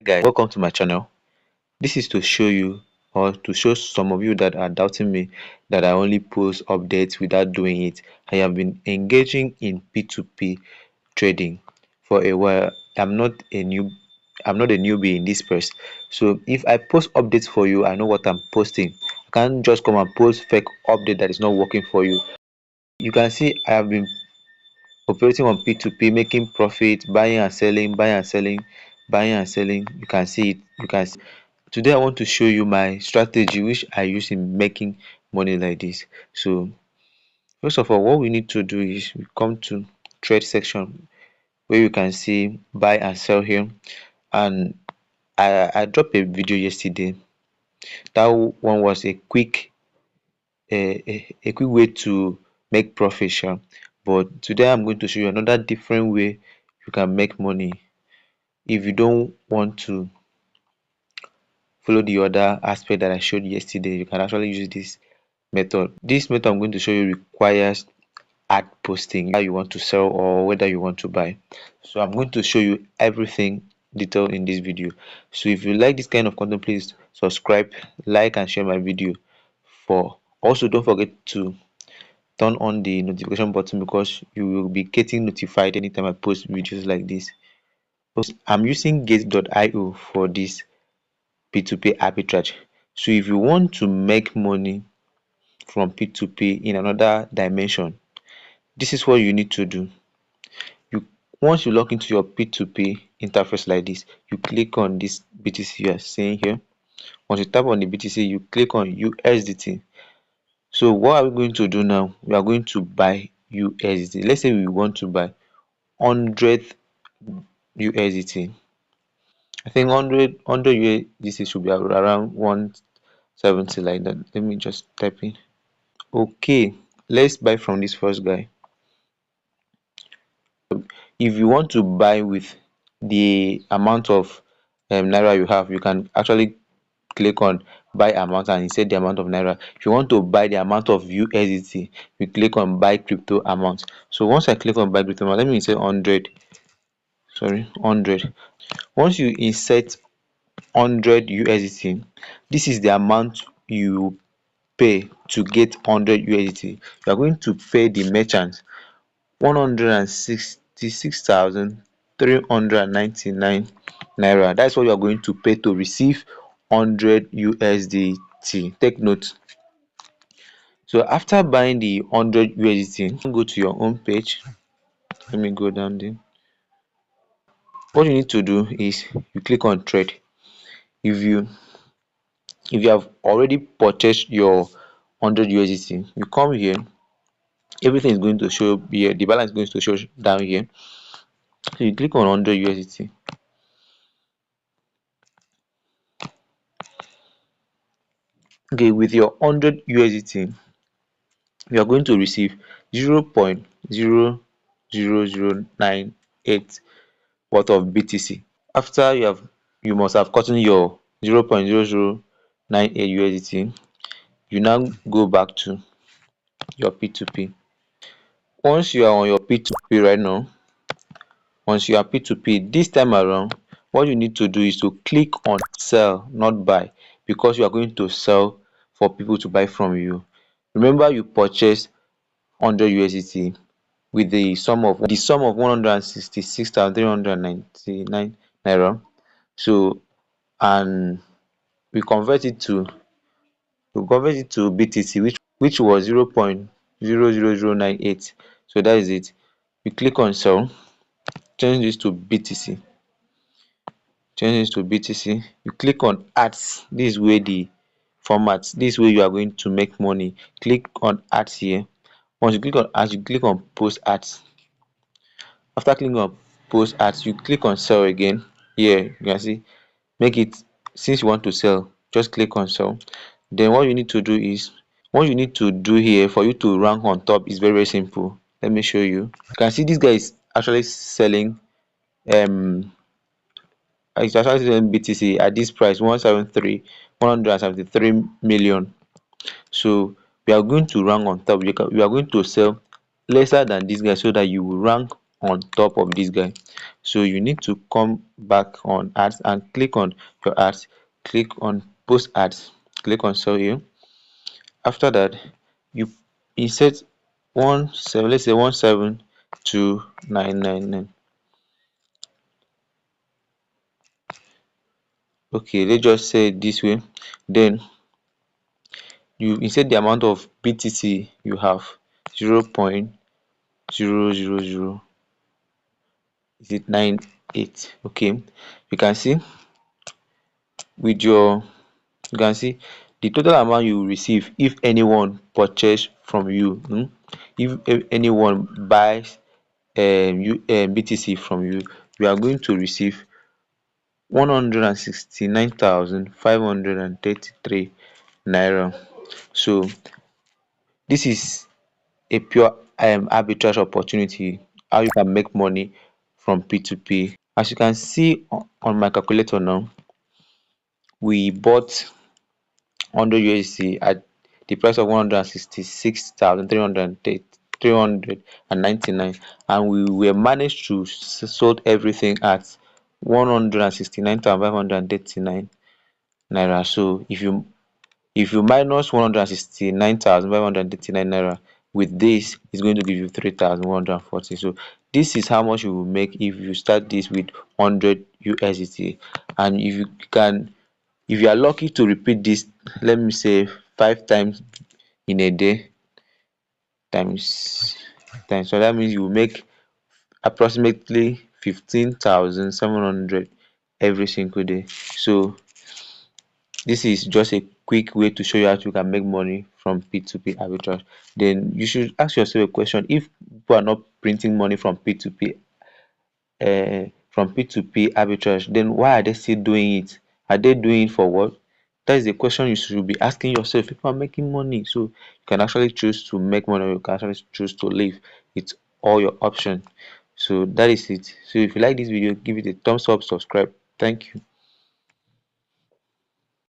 Guys, welcome to my channel. This is to show you, or to show some of you that are doubting me, that I only post updates without doing it. I have been engaging in p2p trading for a while. I'm not a newbie in this space. So if I post updates for you, I know what I'm posting. I can't just come and post fake update that is not working for you. You can see I have been operating on p2p, making profit, buying and selling, buying and selling, buying and selling. You can see it. You can see. Today I want to show you my strategy which I use in making money like this. So first of all, what we need to do is we come to trade section where you can see buy and sell here. And I dropped a video yesterday. That one was a quick way to make profit, sure. But today I'm going to show you another different way you can make money. If you don't want to follow the other aspect that I showed yesterday, you can actually use this method. This method I'm going to show you requires ad posting, whether you want to sell or whether you want to buy. So I'm going to show you everything detailed in this video. So if you like this kind of content, please subscribe, like and share my video. For also, don't forget to turn on the notification button because you will be getting notified anytime I post videos like this. I'm using gate.io for this p2p arbitrage. So if you want to make money from p2p in another dimension, this is what you need to do. You Once you log into your p2p interface like this, you click on this btc you are seeing here. Once you tap on the btc, you click on usdt. So what are we going to do now? We are going to buy usdt. Let's say we want to buy 100 usdt. I think 100 usdt should be around 170 like that. Let me just type in. Okay, let's buy from this first guy. If you want to buy with the amount of naira you have, you can actually click on buy amount and insert the amount of naira. If you want to buy the amount of usdt, you click on buy crypto amount. So once I click on buy crypto amount, let me insert 100. Sorry, 100. Once you insert 100 usdt, this is the amount you pay to get 100 usdt. You are going to pay the merchant 166,399 naira. That's what you are going to pay to receive 100 usdt. Take note. So after buying the 100 usdt, go to your home page. Let me go down there. What you need to do is you click on trade. If you have already purchased your 100 usdt, you come here. Everything is going to show here. The balance is going to show down here. So you click on 100 usdt. Okay, with your 100 usdt, you are going to receive 0.00098 worth of btc. After you must have gotten your 0.0098 usdt, you now go back to your p2p. Once you are on your p2p right now, once you are p2p this time around, what you need to do is to click on sell, not buy, because you are going to sell for people to buy from you. Remember, you purchased 100 usdt with the sum of 166,399 naira. So, and we convert it to btc, which was 0.00098. So that is it. You click on sell, change this to btc, you click on ads. This is where the format, this way you are going to make money. Click on ads here. Once you click on ads, you click on post ads. After clicking on post ads, you click on sell again. Here you can see, make it, since you want to sell, just click on sell. Then what you need to do is, what you need to do here for you to rank on top is very simple. Let me show you. You can see this guy is actually selling it's actually selling btc at this price, 173 million. So we are going to rank on top. You are going to sell lesser than this guy so that you will rank on top of this guy. So you need to come back on ads and click on your ads, click on post ads, click on sell here. After that, you insert 17, let's say 172,999. Okay, let's just say it this way. Then you insert the amount of BTC you have, 0.000, is it 98? Okay, you can see with your, you can see the total amount you will receive if anyone purchase from you. If anyone buys BTC from you, you are going to receive 169,533 naira. So this is a pure arbitrage opportunity, how you can make money from P2P. As you can see on my calculator now, we bought 100 USD at the price of 166,399, and we were managed to sold everything at 169,539 naira. So if you minus 169,539 naira with this, it's going to give you 3,140. So this is how much you will make if you start this with 100 USDT. And if you are lucky to repeat this, let me say 5 times in a day, times so that means you will make approximately 15,700 every single day. So this is just a quick way to show you how you can make money from P2P arbitrage. Then you should ask yourself a question: if people are not printing money from P2P arbitrage, then why are they still doing it? Are they doing it for what? That is the question you should be asking yourself. People are making money, so you can actually choose to make money, or you can actually choose to live. It's all your option. So that is it. So if you like this video, give it a thumbs up, subscribe. Thank you.